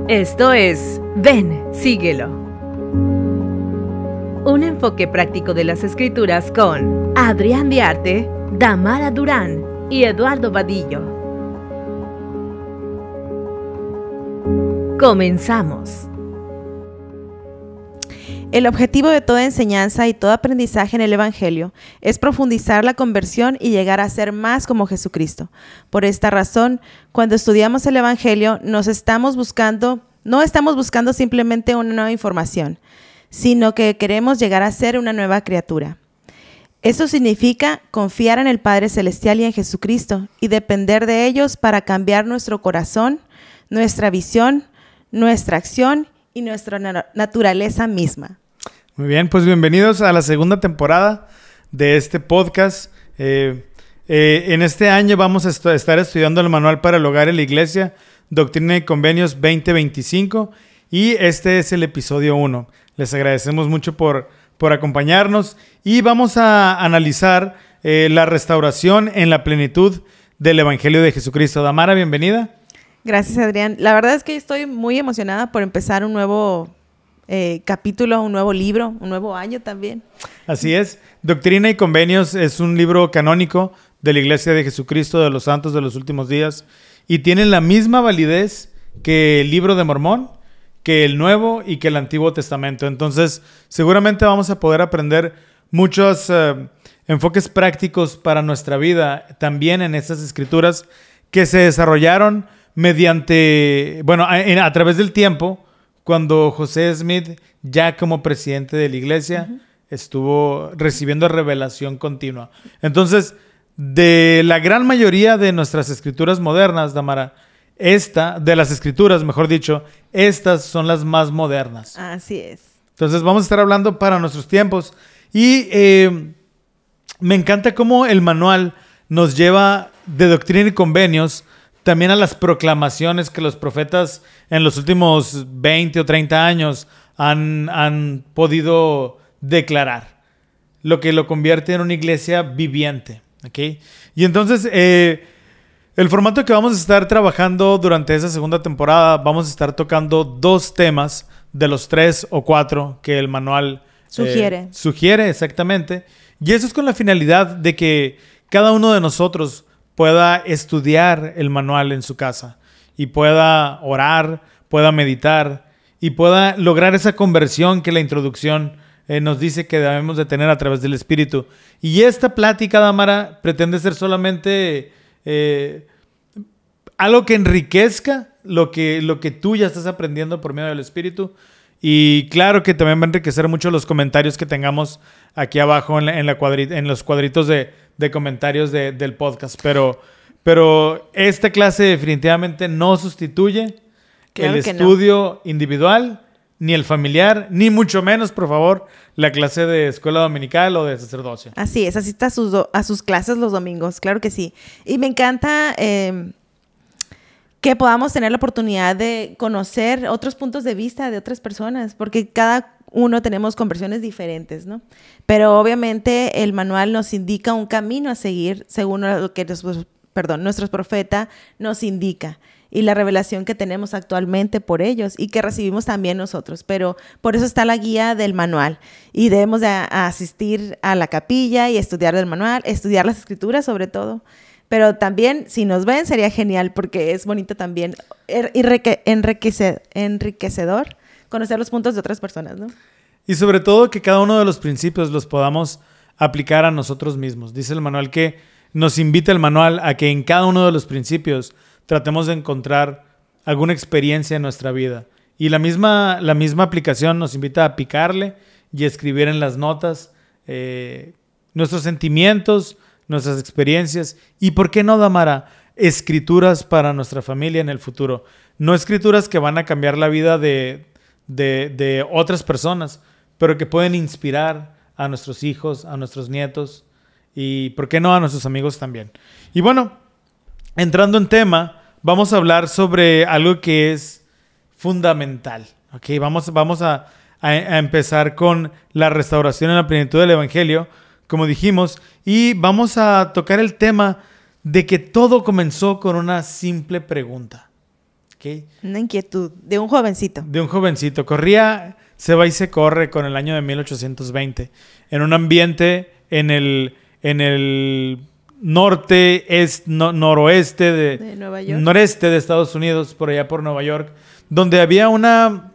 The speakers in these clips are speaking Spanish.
Esto es Ven, síguelo. Un enfoque práctico de las Escrituras con Adrián Diarte, Damara Durán y Eduardo Vadillo. Comenzamos. El objetivo de toda enseñanza y todo aprendizaje en el Evangelio es profundizar la conversión y llegar a ser más como Jesucristo. Por esta razón, cuando estudiamos el Evangelio, no estamos buscando simplemente una nueva información, sino que queremos llegar a ser una nueva criatura. Eso significa confiar en el Padre Celestial y en Jesucristo y depender de ellos para cambiar nuestro corazón, nuestra visión, nuestra acción y nuestra naturaleza misma. Muy bien, pues bienvenidos a la segunda temporada de este podcast. En este año vamos a estar estudiando el manual para el hogar en la iglesia, Doctrina y Convenios 2025, y este es el episodio 1. Les agradecemos mucho por acompañarnos y vamos a analizar la restauración en la plenitud del Evangelio de Jesucristo. Damara, bienvenida. Gracias, Adrián. La verdad es que estoy muy emocionada por empezar un nuevo capítulo, un nuevo libro, un nuevo año también. Así es. Doctrina y Convenios es un libro canónico de la Iglesia de Jesucristo de los Santos de los Últimos Días y tiene la misma validez que el Libro de Mormón, que el Nuevo y que el Antiguo Testamento. Entonces, seguramente vamos a poder aprender muchos enfoques prácticos para nuestra vida también en estas escrituras que se desarrollaron a través del tiempo, cuando José Smith, ya como presidente de la iglesia, estuvo recibiendo revelación continua. Entonces, de la gran mayoría de nuestras escrituras modernas, Damara, de las escrituras, mejor dicho, estas son las más modernas. Así es. Entonces, vamos a estar hablando para nuestros tiempos. Y me encanta cómo el manual nos lleva de Doctrina y Convenios también a las proclamaciones que los profetas en los últimos 20 o 30 años han podido declarar, lo que lo convierte en una iglesia viviente, ¿okay? Y entonces, el formato que vamos a estar trabajando durante esa segunda temporada, vamos a estar tocando 2 temas de los 3 o 4 que el manual sugiere, exactamente. Y eso es con la finalidad de que cada uno de nosotros pueda estudiar el manual en su casa y pueda orar, pueda meditar y pueda lograr esa conversión que la introducción nos dice que debemos de tener a través del Espíritu. Y esta plática, Damara, pretende ser solamente algo que enriquezca lo que tú ya estás aprendiendo por medio del Espíritu. Y claro que también va a enriquecer mucho los comentarios que tengamos aquí abajo en los cuadritos de comentarios del podcast. Pero esta clase definitivamente no sustituye el estudio individual, ni el familiar, ni mucho menos, por favor, la clase de escuela dominical o de sacerdocio. Así es, asista a sus clases los domingos, claro que sí. Y me encanta que podamos tener la oportunidad de conocer otros puntos de vista de otras personas, porque cada uno tenemos conversiones diferentes, ¿no? Pero obviamente el manual nos indica un camino a seguir según lo que nuestro profeta nos indica y la revelación que tenemos actualmente por ellos y que recibimos también nosotros. Pero por eso está la guía del manual y debemos de asistir a la capilla y estudiar el manual, estudiar las escrituras sobre todo. Pero también, si nos ven, sería genial porque es bonito también, enriquecedor conocer los puntos de otras personas, ¿no? Y sobre todo que cada uno de los principios los podamos aplicar a nosotros mismos. Dice el manual que nos invita el manual a que en cada uno de los principios tratemos de encontrar alguna experiencia en nuestra vida. Y la misma aplicación nos invita a picarle y escribir en las notas nuestros sentimientos, nuestras experiencias y, ¿por qué no, Damara? Escrituras para nuestra familia en el futuro. No escrituras que van a cambiar la vida de otras personas, pero que pueden inspirar a nuestros hijos, a nuestros nietos y, ¿por qué no, a nuestros amigos también? Y bueno, entrando en tema, vamos a hablar sobre algo que es fundamental. ¿Okay? Vamos a empezar con la restauración en la plenitud del Evangelio, como dijimos, y vamos a tocar el tema de que todo comenzó con una simple pregunta. ¿qué? Una inquietud de un jovencito. De un jovencito. Corría, se va y se corre con el año de 1820. En un ambiente en el noroeste De Nueva York. noreste de Estados Unidos, por allá por Nueva York, donde había una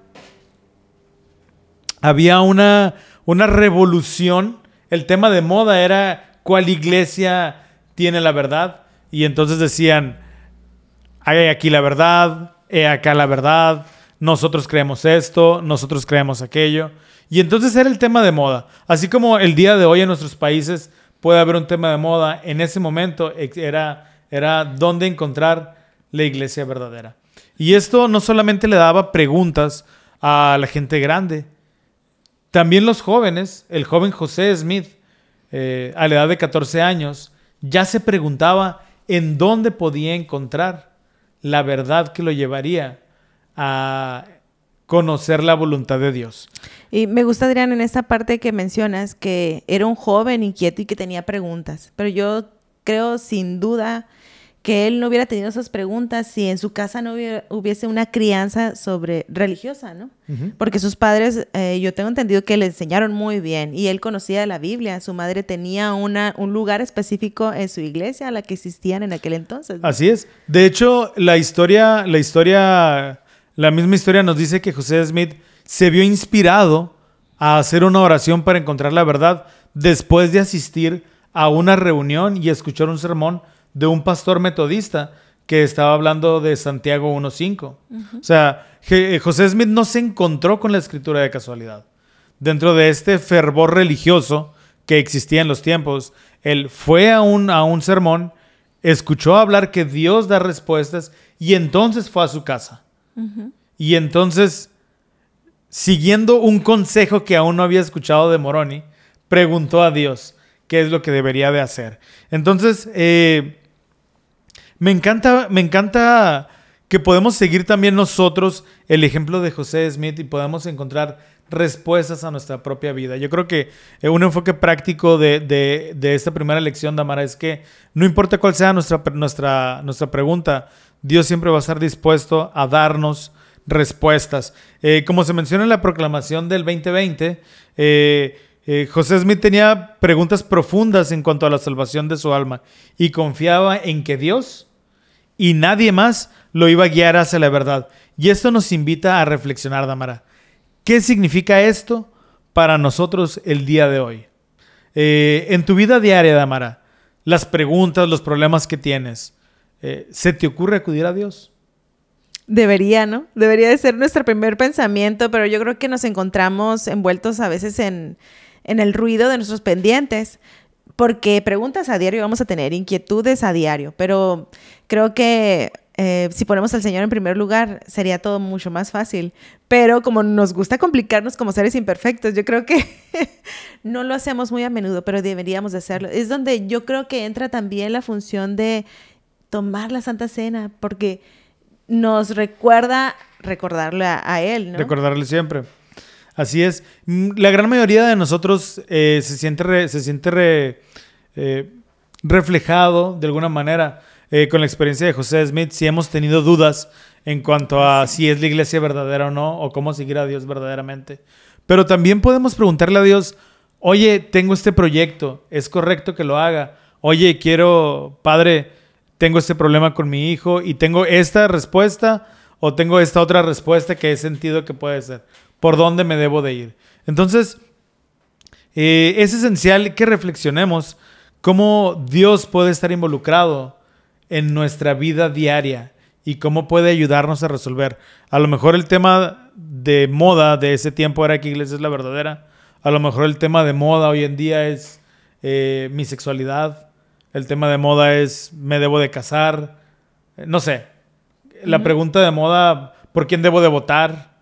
revolución. El tema de moda era cuál iglesia tiene la verdad. Y entonces decían, hay aquí la verdad, he acá la verdad, nosotros creemos esto, nosotros creemos aquello. Y entonces era el tema de moda. Así como el día de hoy en nuestros países puede haber un tema de moda, en ese momento era dónde encontrar la iglesia verdadera. Y esto no solamente le daba preguntas a la gente grande, también los jóvenes. El joven José Smith, a la edad de 14 años, ya se preguntaba en dónde podía encontrar la verdad que lo llevaría a conocer la voluntad de Dios. Y me gusta, Adrián, en esta parte que mencionas que era un joven inquieto y que tenía preguntas. Pero yo creo sin duda que él no hubiera tenido esas preguntas si en su casa no hubiese una crianza religiosa, ¿no? Uh-huh. Porque sus padres, yo tengo entendido que le enseñaron muy bien y él conocía la Biblia. Su madre tenía un lugar específico en su iglesia a la que existían en aquel entonces, ¿no? Así es. De hecho, la misma historia nos dice que José Smith se vio inspirado a hacer una oración para encontrar la verdad después de asistir a una reunión y escuchar un sermón de un pastor metodista que estaba hablando de Santiago 1:5. Uh-huh. O sea, José Smith no se encontró con la escritura de casualidad. Dentro de este fervor religioso que existía en los tiempos, él fue a un sermón, escuchó hablar que Dios da respuestas y entonces fue a su casa. Uh-huh. Y entonces, siguiendo un consejo que aún no había escuchado de Moroni, preguntó a Dios qué es lo que debería de hacer. Entonces, me encanta que podemos seguir también nosotros el ejemplo de José Smith y podamos encontrar respuestas a nuestra propia vida. Yo creo que un enfoque práctico de esta primera lección, Damara, es que no importa cuál sea nuestra pregunta, Dios siempre va a estar dispuesto a darnos respuestas. Como se menciona en la proclamación del 2020, José Smith tenía preguntas profundas en cuanto a la salvación de su alma y confiaba en que Dios y nadie más lo iba a guiar hacia la verdad. Y esto nos invita a reflexionar, Damara. ¿Qué significa esto para nosotros el día de hoy? En tu vida diaria, Damara, las preguntas, los problemas que tienes, ¿se te ocurre acudir a Dios? Debería, ¿no? Debería de ser nuestro primer pensamiento, pero yo creo que nos encontramos envueltos a veces en el ruido de nuestros pendientes, porque preguntas a diario vamos a tener, inquietudes a diario, pero creo que si ponemos al Señor en primer lugar, sería todo mucho más fácil. Pero como nos gusta complicarnos como seres imperfectos, yo creo que no lo hacemos muy a menudo, pero deberíamos de hacerlo. Es donde yo creo que entra también la función de tomar la Santa Cena, porque nos recordarle a Él, ¿no? Recordarle siempre. Así es. La gran mayoría de nosotros se siente reflejado de alguna manera con la experiencia de José Smith, si hemos tenido dudas en cuanto a si es la iglesia verdadera o no, o cómo seguir a Dios verdaderamente. Pero también podemos preguntarle a Dios, oye, tengo este proyecto, ¿es correcto que lo haga? Oye, Padre, tengo este problema con mi hijo y tengo esta respuesta o tengo esta otra respuesta que he sentido que puede ser. ¿Por dónde me debo de ir? Entonces, es esencial que reflexionemos cómo Dios puede estar involucrado en nuestra vida diaria y cómo puede ayudarnos a resolver. A lo mejor el tema de moda de ese tiempo era que iglesia es la verdadera. A lo mejor el tema de moda hoy en día es mi sexualidad. El tema de moda es me debo de casar. No sé. La pregunta de moda, ¿por quién debo de votar?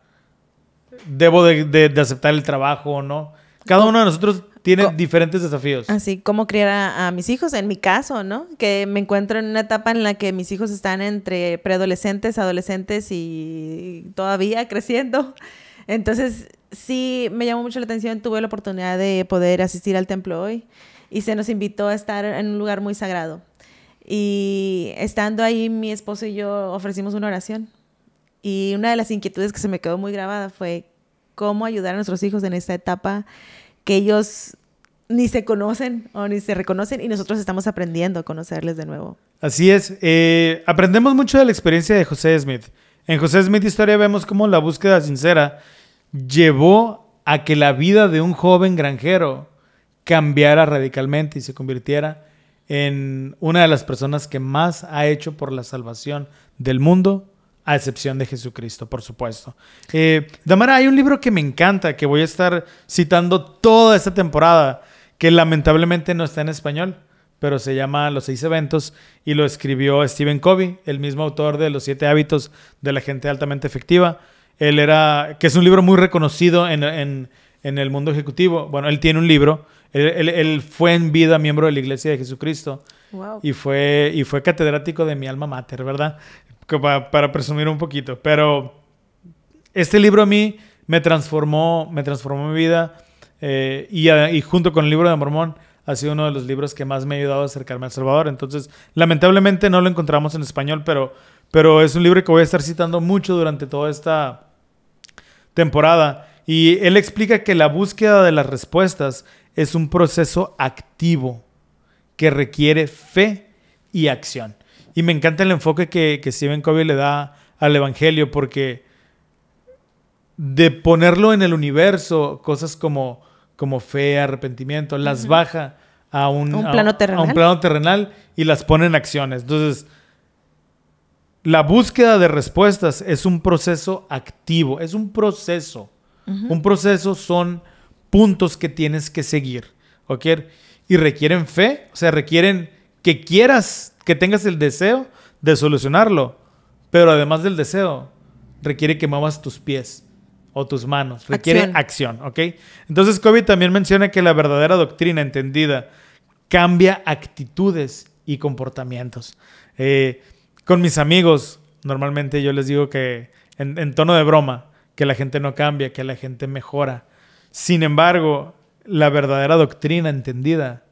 ¿Debo de aceptar el trabajo o no? Cada uno de nosotros tiene diferentes desafíos. Así como criar a mis hijos, en mi caso, ¿no? Que me encuentro en una etapa en la que mis hijos están entre preadolescentes, adolescentes y todavía creciendo. Entonces, sí, me llamó mucho la atención. Tuve la oportunidad de poder asistir al templo hoy y se nos invitó a estar en un lugar muy sagrado. Y estando ahí, mi esposo y yo ofrecimos una oración. Y una de las inquietudes que se me quedó muy grabada fue cómo ayudar a nuestros hijos en esta etapa que ellos ni se conocen o ni se reconocen y nosotros estamos aprendiendo a conocerles de nuevo. Así es. Aprendemos mucho de la experiencia de José Smith. En José Smith Historia vemos cómo la búsqueda sincera llevó a que la vida de un joven granjero cambiara radicalmente y se convirtiera en una de las personas que más ha hecho por la salvación del mundo, a excepción de Jesucristo, por supuesto. Damara, hay un libro que me encanta, que voy a estar citando toda esta temporada, que lamentablemente no está en español, pero se llama Los 6 Eventos y lo escribió Stephen Covey, el mismo autor de Los 7 Hábitos de la Gente Altamente Efectiva. Que es un libro muy reconocido en el mundo ejecutivo. Bueno, él tiene un libro. Él fue en vida miembro de la Iglesia de Jesucristo. Wow. Y fue catedrático de mi alma mater, ¿verdad? Para presumir un poquito. Pero este libro a mí me transformó mi vida. Y junto con el libro de Mormón ha sido uno de los libros que más me ha ayudado a acercarme al Salvador. Entonces, lamentablemente no lo encontramos en español, pero es un libro que voy a estar citando mucho durante toda esta temporada. Y él explica que la búsqueda de las respuestas es un proceso activo que requiere fe y acción. Y me encanta el enfoque que Stephen Covey le da al Evangelio, porque de ponerlo en el universo, cosas como fe, arrepentimiento, las baja a un plano terrenal y las pone en acciones. Entonces, la búsqueda de respuestas es un proceso activo, es un proceso. Un proceso son puntos que tienes que seguir, ¿ok? Y requieren fe, o sea, requieren que quieras, que tengas el deseo de solucionarlo, pero además del deseo, requiere que muevas tus pies o tus manos, requiere acción, ¿ok? Entonces Covey también menciona que la verdadera doctrina entendida cambia actitudes y comportamientos. Con mis amigos, normalmente yo les digo que, en tono de broma, que la gente no cambia, que la gente mejora. Sin embargo, la verdadera doctrina entendida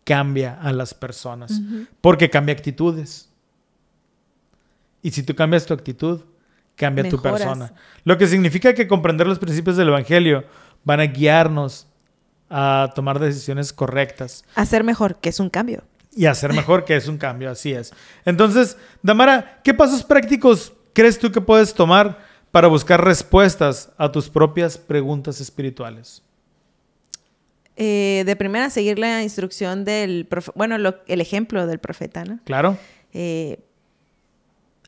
cambia a las personas, porque cambia actitudes. Y si tú cambias tu actitud, cambia tu persona. Lo que significa que comprender los principios del Evangelio van a guiarnos a tomar decisiones correctas. A ser mejor, que es un cambio. Y a ser mejor, que es un cambio, así es. Entonces, Damara, ¿qué pasos prácticos crees tú que puedes tomar para buscar respuestas a tus propias preguntas espirituales? De primera, seguir la instrucción del profeta, bueno, el ejemplo del profeta, ¿no? Claro.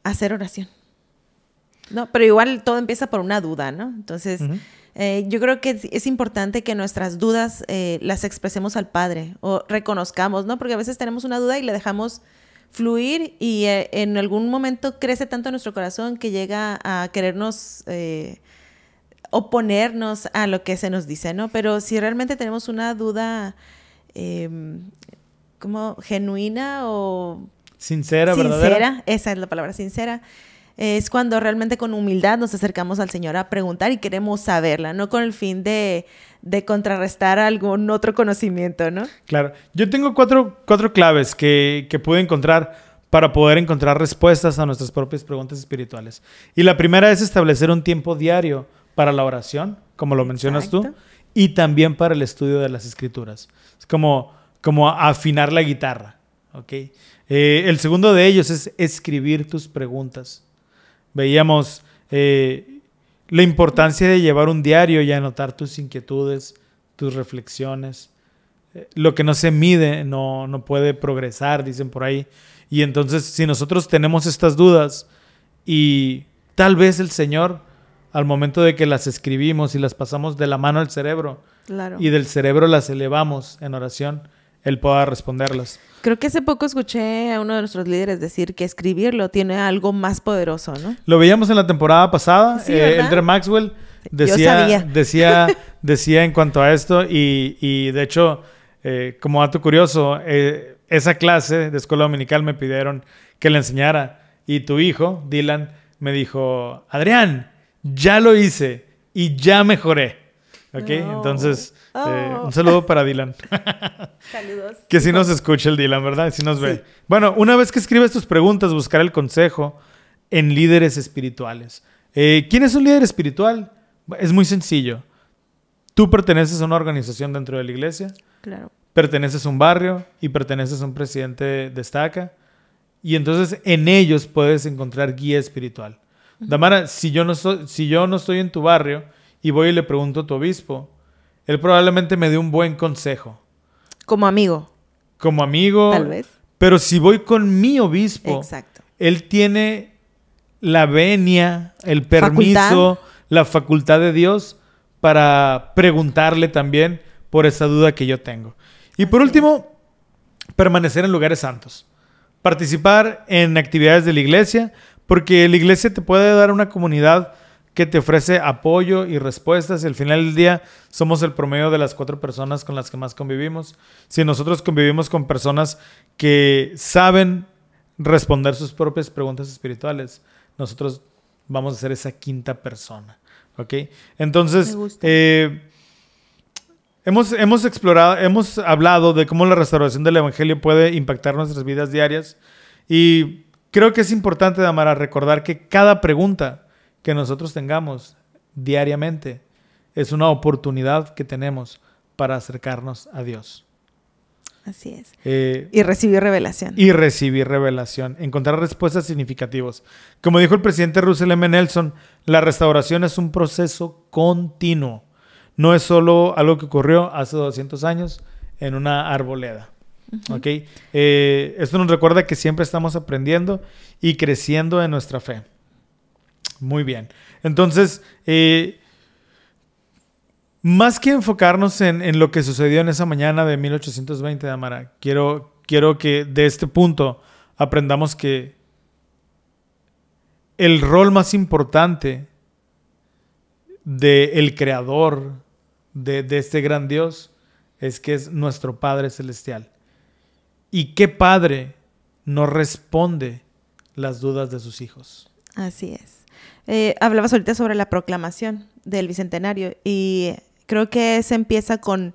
Hacer oración. No, pero igual todo empieza por una duda, ¿no? Entonces, yo creo que es importante que nuestras dudas las expresemos al Padre o reconozcamos, ¿no? Porque a veces tenemos una duda y la dejamos fluir y en algún momento crece tanto nuestro corazón que llega a querernos oponernos a lo que se nos dice, ¿no? Pero si realmente tenemos una duda como genuina o sincera, verdadera. Esa es la palabra, sincera. Es cuando realmente con humildad nos acercamos al Señor a preguntar y queremos saberla, no con el fin de contrarrestar algún otro conocimiento, ¿no? Claro. Yo tengo cuatro claves que pude encontrar para poder encontrar respuestas a nuestras propias preguntas espirituales. Y la primera es establecer un tiempo diario para la oración, como lo mencionas tú, y también para el estudio de las Escrituras. Es como afinar la guitarra, ¿ok? El segundo de ellos es escribir tus preguntas. Veíamos la importancia de llevar un diario y anotar tus inquietudes, tus reflexiones. Lo que no se mide no puede progresar, dicen por ahí. Y entonces, si nosotros tenemos estas dudas y tal vez el Señor, al momento de que las escribimos y las pasamos de la mano al cerebro, claro, y del cerebro las elevamos en oración, Él pueda responderlas. Creo que hace poco escuché a uno de nuestros líderes decir que escribirlo tiene algo más poderoso, ¿no? Lo veíamos en la temporada pasada. Sí, Elder Maxwell decía en cuanto a esto y de hecho, como dato curioso, esa clase de escuela dominical me pidieron que le enseñara y tu hijo, Dylan, me dijo, Adrián, ya lo hice y ya mejoré. ¿Ok? No. Entonces, un saludo para Dylan. Saludos. Que sí nos escucha el Dylan, ¿verdad? Sí nos ve. Bueno, una vez que escribes tus preguntas, buscar el consejo en líderes espirituales. ¿Quién es un líder espiritual? Es muy sencillo. Tú perteneces a una organización dentro de la iglesia, Claro. perteneces a un barrio y perteneces a un presidente de estaca. Y entonces en ellos puedes encontrar guía espiritual. Damara, si yo no estoy en tu barrio y voy y le pregunto a tu obispo, él probablemente me dé un buen consejo. Como amigo, Como amigo. tal vez. Pero si voy con mi obispo, Exacto. él tiene la venia, el permiso, la facultad de Dios para preguntarle también por esa duda que yo tengo. Y por último, permanecer en lugares santos. Participar en actividades de la iglesia, porque la iglesia te puede dar una comunidad que te ofrece apoyo y respuestas. Y al final del día somos el promedio de las 4 personas con las que más convivimos. Si nosotros convivimos con personas que saben responder sus propias preguntas espirituales, nosotros vamos a ser esa 5ª persona. ¿Ok? Entonces, Me gusta. hemos hablado de cómo la restauración del evangelio puede impactar nuestras vidas diarias. Y creo que es importante, Damara, recordar que cada pregunta que nosotros tengamos diariamente es una oportunidad que tenemos para acercarnos a Dios. Así es. Y Y recibir revelación. recibir revelación, encontrar respuestas significativas. Como dijo el presidente Russell M. Nelson, la restauración es un proceso continuo. No es solo algo que ocurrió hace 200 años en una arboleda. ¿Okay? Esto nos recuerda que siempre estamos aprendiendo y creciendo en nuestra fe. Muy bien. Entonces, más que enfocarnos en lo que sucedió en esa mañana de 1820, Damara, quiero que de este punto aprendamos que el rol más importante del creador de este gran Dios es que es nuestro Padre Celestial. ¿Y qué padre no responde las dudas de sus hijos? Así es. Hablabas ahorita sobre la proclamación del Bicentenario y creo que se empieza con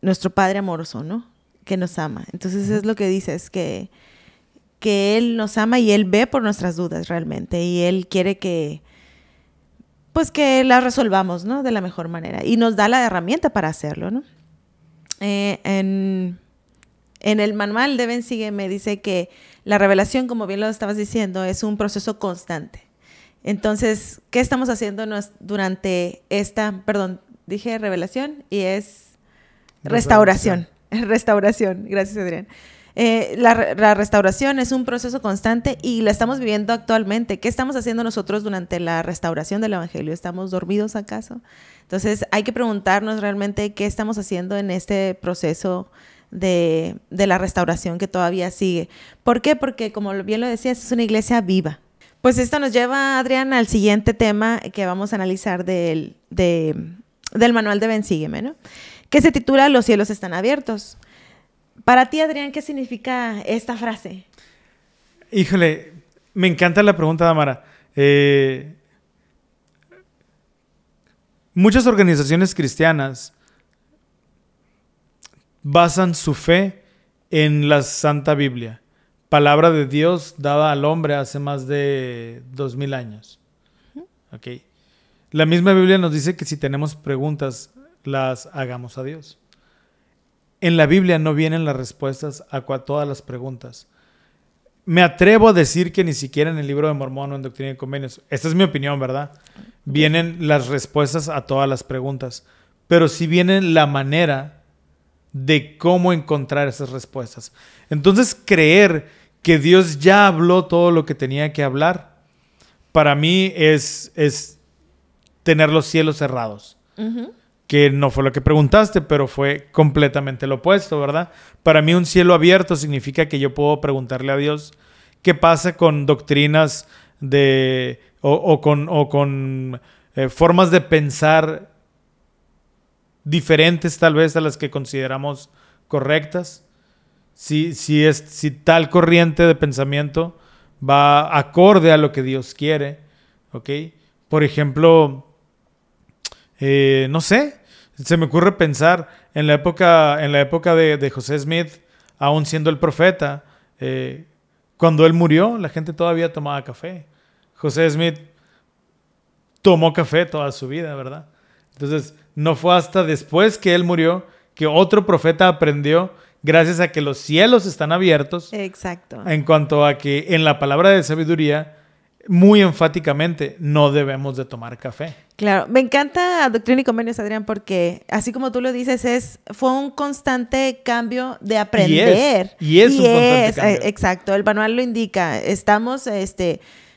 nuestro Padre amoroso, ¿no? Que nos ama. Entonces es lo que dices, que Él nos ama y Él ve por nuestras dudas realmente y Él quiere que las resolvamos, ¿no? De la mejor manera y nos da la herramienta para hacerlo, ¿no? En el manual de Ven, Sígueme dice que la revelación, como bien lo estabas diciendo, es un proceso constante. Entonces, ¿qué estamos haciendo durante dije revelación y es restauración. Restauración, gracias Adrián. La restauración es un proceso constante y la estamos viviendo actualmente. ¿Qué estamos haciendo nosotros durante la restauración del Evangelio? ¿Estamos dormidos acaso? Entonces, hay que preguntarnos realmente qué estamos haciendo en este proceso de la restauración que todavía sigue. ¿Por qué? Porque, como bien lo decías, es una iglesia viva. Pues esto nos lleva, Adrián, al siguiente tema que vamos a analizar del manual de Ven, Sígueme, ¿no? Que se titula Los cielos están abiertos. Para ti, Adrián, ¿qué significa esta frase? Híjole, me encanta la pregunta, Damara. Muchas organizaciones cristianas basan su fe en la Santa Biblia, palabra de Dios dada al hombre hace más de 2000 años. ¿Okay? La misma Biblia nos dice que si tenemos preguntas, las hagamos a Dios. En la Biblia no vienen las respuestas a todas las preguntas. Me atrevo a decir que ni siquiera en el libro de Mormón o en Doctrina y Convenios, esta es mi opinión, ¿verdad? Vienen las respuestas a todas las preguntas, pero sí viene la manera de cómo encontrar esas respuestas. Entonces, creer que Dios ya habló todo lo que tenía que hablar, para mí es tener los cielos cerrados. Que no fue lo que preguntaste, pero fue completamente lo opuesto, ¿verdad? Para mí un cielo abierto significa que yo puedo preguntarle a Dios qué pasa con doctrinas o con formas de pensar diferentes tal vez a las que consideramos correctas. Si tal corriente de pensamiento va acorde a lo que Dios quiere, ¿ok? Por ejemplo, no sé, se me ocurre pensar en la época de José Smith, aún siendo el profeta, cuando él murió, la gente todavía tomaba café. José Smith tomó café toda su vida, ¿verdad? Entonces, no fue hasta después que él murió que otro profeta aprendió, gracias a que los cielos están abiertos. Exacto. En cuanto a que en la palabra de sabiduría, muy enfáticamente, no debemos de tomar café. Claro, me encanta Doctrina y Convenios, Adrián, porque así como tú lo dices, fue un constante cambio de aprender. Y es un constante cambio. Exacto, el manual lo indica. Estamos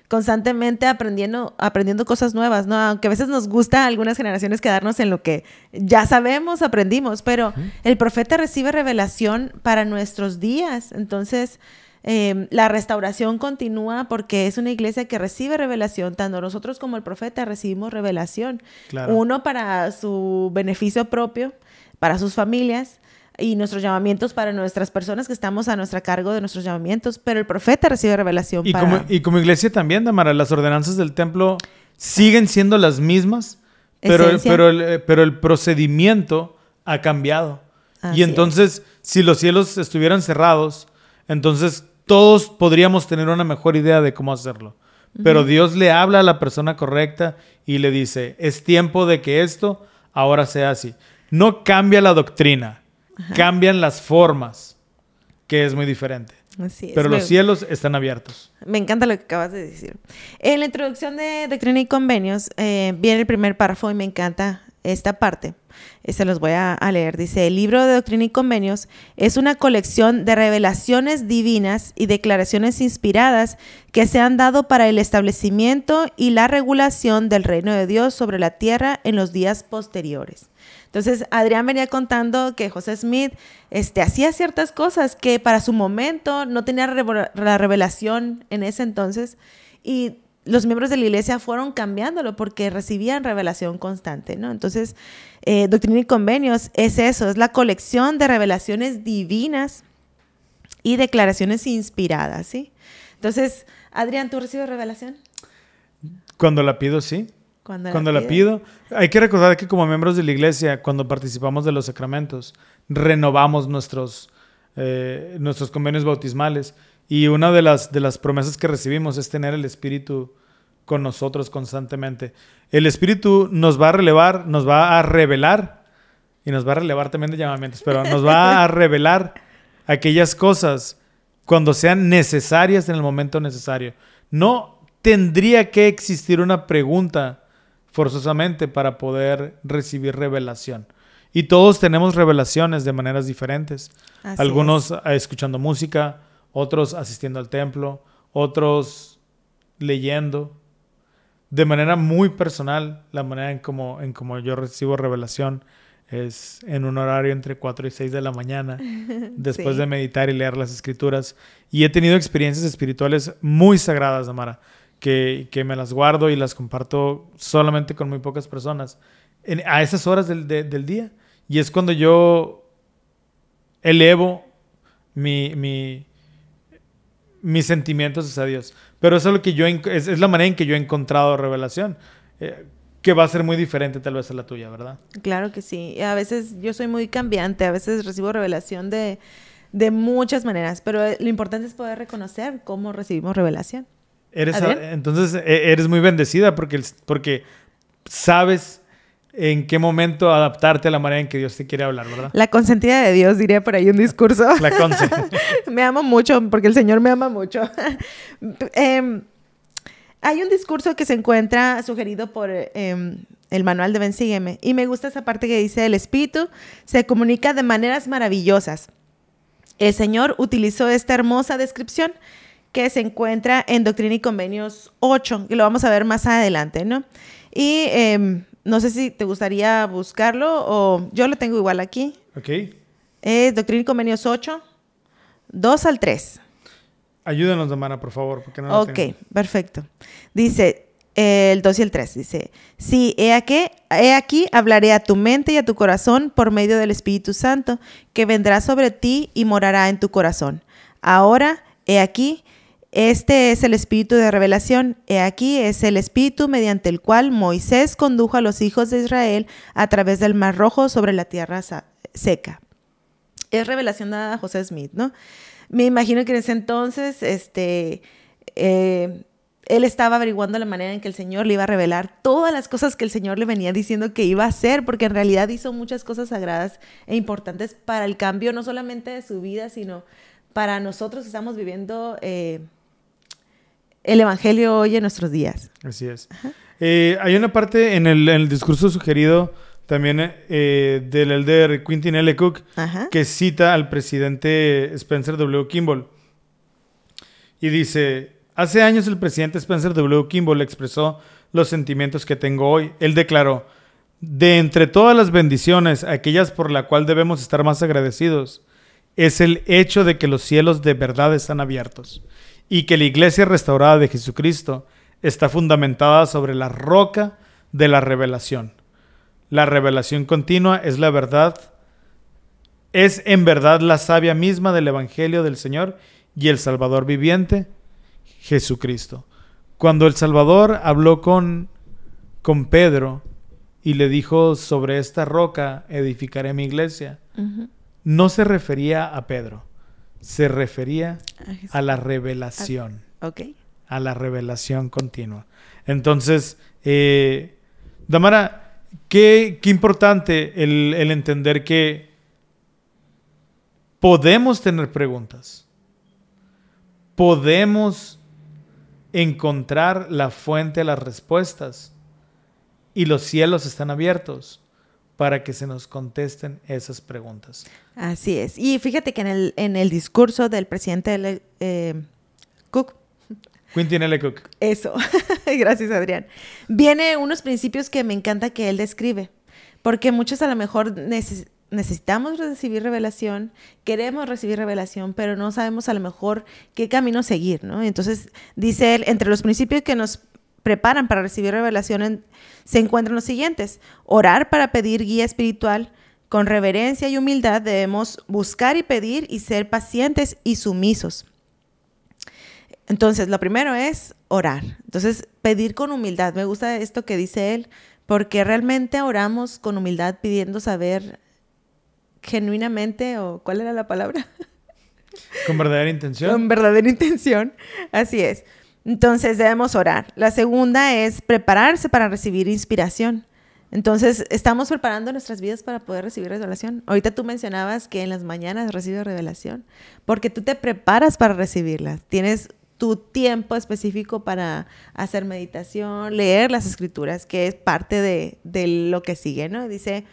constantemente aprendiendo cosas nuevas, ¿no? Aunque a veces nos gusta a algunas generaciones quedarnos en lo que ya sabemos, aprendimos, pero el profeta recibe revelación para nuestros días. Entonces, la restauración continúa porque es una iglesia que recibe revelación. Tanto nosotros como el profeta recibimos revelación. Claro. Uno para su beneficio propio, para sus familias, y nuestros llamamientos para nuestras personas que estamos a nuestra cargo de nuestros llamamientos, pero el profeta recibe revelación y como iglesia también, Damara, las ordenanzas del templo siguen siendo las mismas, pero el procedimiento ha cambiado. Así y entonces, si los cielos estuvieran cerrados, entonces todos podríamos tener una mejor idea de cómo hacerlo. Pero Dios le habla a la persona correcta y le dice, es tiempo de que esto ahora sea así. No cambia la doctrina. Cambian las formas, que es muy diferente. Así es. Pero los cielos están abiertos. Me encanta lo que acabas de decir. En la introducción de Doctrina y Convenios viene el primer párrafo y me encanta esta parte. Se los voy a leer. Dice, el libro de Doctrina y Convenios es una colección de revelaciones divinas y declaraciones inspiradas que se han dado para el establecimiento y la regulación del reino de Dios sobre la tierra en los días posteriores. Entonces, Adrián venía contando que José Smith hacía ciertas cosas que para su momento no tenía la revelación en ese entonces, y los miembros de la iglesia fueron cambiándolo porque recibían revelación constante, ¿no? Entonces, Doctrina y Convenios es eso, es la colección de revelaciones divinas y declaraciones inspiradas, ¿sí? Entonces, Adrián, ¿tú recibes revelación? Cuando la pido, sí. Cuando la pido. Hay que recordar que como miembros de la iglesia, cuando participamos de los sacramentos, renovamos nuestros convenios bautismales. Y una de las promesas que recibimos es tener el Espíritu con nosotros constantemente. El Espíritu nos va a revelar, y nos va a relevar también de llamamientos, pero nos va a revelar aquellas cosas cuando sean necesarias en el momento necesario. No tendría que existir una pregunta forzosamente para poder recibir revelación. Y todos tenemos revelaciones de maneras diferentes. Así Algunos escuchando música, otros asistiendo al templo, otros leyendo. De manera muy personal, la manera en como yo recibo revelación es en un horario entre 4 y 6 de la mañana, después de meditar y leer las escrituras. Y he tenido experiencias espirituales muy sagradas, Damara, que me las guardo y las comparto solamente con muy pocas personas a esas horas del día. Y es cuando yo elevo mis sentimientos hacia Dios. Pero eso es lo que es la manera en que yo he encontrado revelación, que va a ser muy diferente tal vez a la tuya, ¿verdad? Claro que sí. A veces yo soy muy cambiante, a veces recibo revelación de muchas maneras, pero lo importante es poder reconocer cómo recibimos revelación. Entonces eres muy bendecida porque sabes en qué momento adaptarte a la manera en que Dios te quiere hablar, ¿verdad? La consentida de Dios, diría por ahí un discurso. La conce. Me amo mucho porque el Señor me ama mucho. Hay un discurso que se encuentra sugerido por el manual de Ven, Sígueme, y me gusta esa parte que dice, el Espíritu se comunica de maneras maravillosas. El Señor utilizó esta hermosa descripción que se encuentra en Doctrina y Convenios 8, que lo vamos a ver más adelante, ¿no? Y no sé si te gustaría buscarlo o yo lo tengo igual aquí. Ok. Es Doctrina y Convenios 8, 2 al 3. Ayúdanos, Damara, por favor. Porque no Ok, perfecto. Dice, el 2 y el 3, dice, sí, he aquí hablaré a tu mente y a tu corazón por medio del Espíritu Santo, que vendrá sobre ti y morará en tu corazón. Ahora, he aquí, este es el espíritu de revelación. He aquí es el espíritu mediante el cual Moisés condujo a los hijos de Israel a través del Mar Rojo sobre la tierra seca. Es revelación dada a José Smith, ¿no? Me imagino que en ese entonces él estaba averiguando la manera en que el Señor le iba a revelar todas las cosas que el Señor le venía diciendo que iba a hacer, porque en realidad hizo muchas cosas sagradas e importantes para el cambio, no solamente de su vida, sino para nosotros que estamos viviendo el Evangelio hoy en nuestros días. Así es. Hay una parte en el discurso sugerido también del elder Quentin L. Cook, Ajá. que cita al presidente Spencer W. Kimball. Y dice, hace años el presidente Spencer W. Kimball expresó los sentimientos que tengo hoy. Él declaró, de entre todas las bendiciones, aquellas por la cual debemos estar más agradecidos, es el hecho de que los cielos de verdad están abiertos y que la iglesia restaurada de Jesucristo está fundamentada sobre la roca de la revelación. La revelación continua es la verdad, es en verdad la savia misma del Evangelio del Señor y el Salvador viviente, Jesucristo. Cuando el Salvador habló con Pedro y le dijo, sobre esta roca edificaré mi iglesia, no se refería a Pedro, se refería a la revelación, a la revelación continua. Entonces, Damara, qué importante el entender que podemos tener preguntas, podemos encontrar la fuente de las respuestas y los cielos están abiertos para que se nos contesten esas preguntas. Así es. Y fíjate que en el discurso del presidente Cook, Quentin L. Cook. Eso, gracias Adrián. Viene unos principios que me encanta que él describe, porque muchos a lo mejor necesitamos recibir revelación, queremos recibir revelación, pero no sabemos a lo mejor qué camino seguir, ¿no? Entonces, dice él, entre los principios que nos preparan para recibir revelación se encuentran los siguientes: orar para pedir guía espiritual. Con reverencia y humildad debemos buscar y pedir y ser pacientes y sumisos. Entonces, lo primero es orar. Entonces, pedir con humildad. Me gusta esto que dice él, porque realmente oramos con humildad pidiendo saber genuinamente, o ¿cuál era la palabra? Con verdadera intención. Con verdadera intención, así es. Entonces, debemos orar. La segunda es prepararse para recibir inspiración. Entonces, estamos preparando nuestras vidas para poder recibir revelación. Ahorita tú mencionabas que en las mañanas recibes revelación, porque tú te preparas para recibirla. Tienes tu tiempo específico para hacer meditación, leer las escrituras, que es parte de lo que sigue, ¿no? Dice,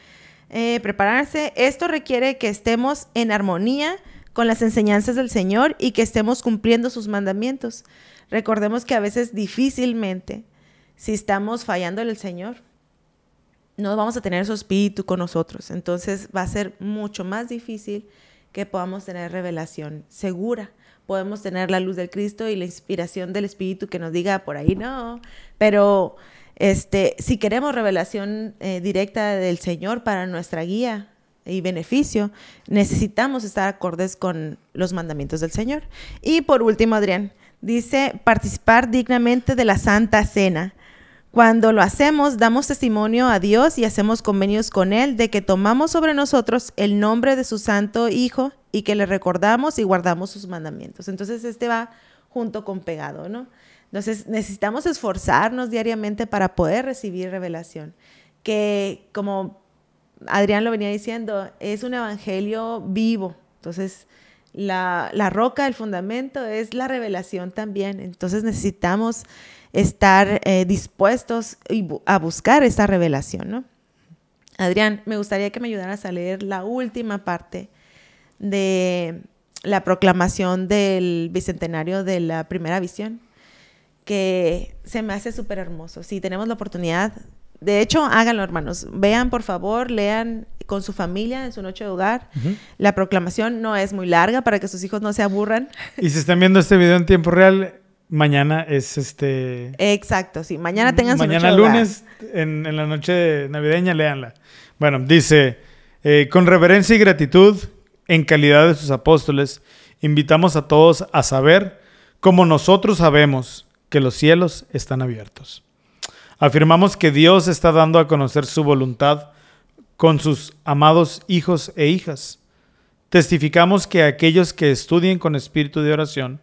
prepararse. Esto requiere que estemos en armonía con las enseñanzas del Señor y que estemos cumpliendo sus mandamientos. Recordemos que a veces difícilmente, si estamos fallando en el Señor, no vamos a tener su espíritu con nosotros. Entonces va a ser mucho más difícil que podamos tener revelación segura. Podemos tener la luz del Cristo y la inspiración del Espíritu que nos diga por ahí no, pero si queremos revelación directa del Señor para nuestra guía y beneficio, necesitamos estar acordes con los mandamientos del Señor. Y por último, Adrián, dice participar dignamente de la Santa Cena. Cuando lo hacemos, damos testimonio a Dios y hacemos convenios con Él de que tomamos sobre nosotros el nombre de su Santo Hijo y que le recordamos y guardamos sus mandamientos. Entonces, va junto con pegado, ¿no? Entonces, necesitamos esforzarnos diariamente para poder recibir revelación, que, como Adrián lo venía diciendo, es un evangelio vivo. Entonces, la roca, el fundamento, es la revelación también. Entonces, necesitamos estar dispuestos a buscar esta revelación, ¿no? Adrián, me gustaría que me ayudaras a leer la última parte de la proclamación del bicentenario de la primera visión, que se me hace súper hermoso. Si tenemos la oportunidad, de hecho, háganlo, hermanos. Vean, por favor, lean con su familia en su noche de hogar. La proclamación no es muy larga para que sus hijos no se aburran. Y si están viendo este video en tiempo real, mañana es Exacto, sí. Mañana tengan su noche de hogar. Mañana lunes, en la noche navideña, léanla. Bueno, dice, con reverencia y gratitud, en calidad de sus apóstoles, invitamos a todos a saber, como nosotros sabemos, que los cielos están abiertos. Afirmamos que Dios está dando a conocer su voluntad con sus amados hijos e hijas. Testificamos que aquellos que estudien con espíritu de oración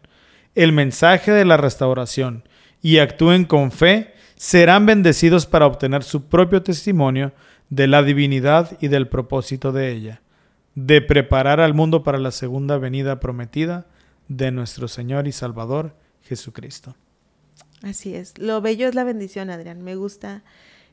el mensaje de la restauración y actúen con fe, serán bendecidos para obtener su propio testimonio de la divinidad y del propósito de ella, de preparar al mundo para la segunda venida prometida de nuestro Señor y Salvador Jesucristo. Así es. Lo bello es la bendición, Adrián. Me gusta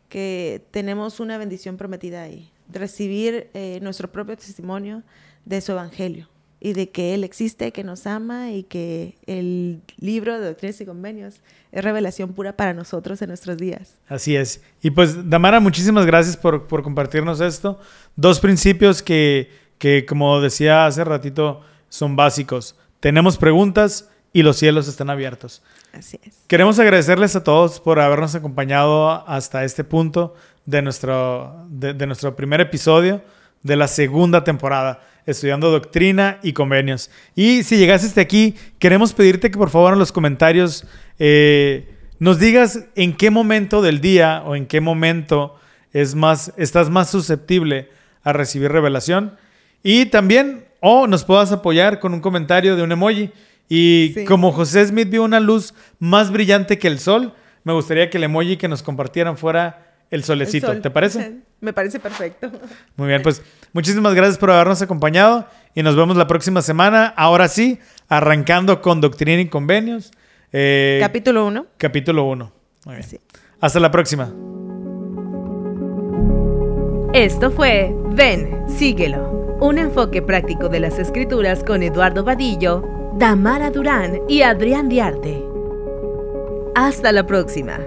que tenemos una bendición prometida ahí. De recibir nuestro propio testimonio de su evangelio y de que Él existe, que nos ama y que el libro de Doctrinas y Convenios es revelación pura para nosotros en nuestros días. Así es. Y pues, Damara, muchísimas gracias por compartirnos esto. 2 principios que, como decía hace ratito, son básicos. Tenemos preguntas y los cielos están abiertos. Así es. Queremos agradecerles a todos por habernos acompañado hasta este punto de nuestro primer episodio de la segunda temporada, estudiando doctrina y convenios. Y si llegaste hasta aquí, queremos pedirte que por favor en los comentarios nos digas en qué momento del día o en qué momento estás más susceptible a recibir revelación. Y también, nos puedas apoyar con un comentario de un emoji. Y sí, como José Smith vio una luz más brillante que el sol, me gustaría que el emoji que nos compartieran fuera el solecito. ¿Te parece? Me parece perfecto. Muy bien, pues muchísimas gracias por habernos acompañado y nos vemos la próxima semana. Ahora sí, arrancando con Doctrina y Convenios. Capítulo 1. Capítulo 1. Muy bien. Sí. Hasta la próxima. Esto fue Ven, síguelo. Un enfoque práctico de las Escrituras con Eduardo Vadillo, Damara Durán y Adrián Diarte. Hasta la próxima.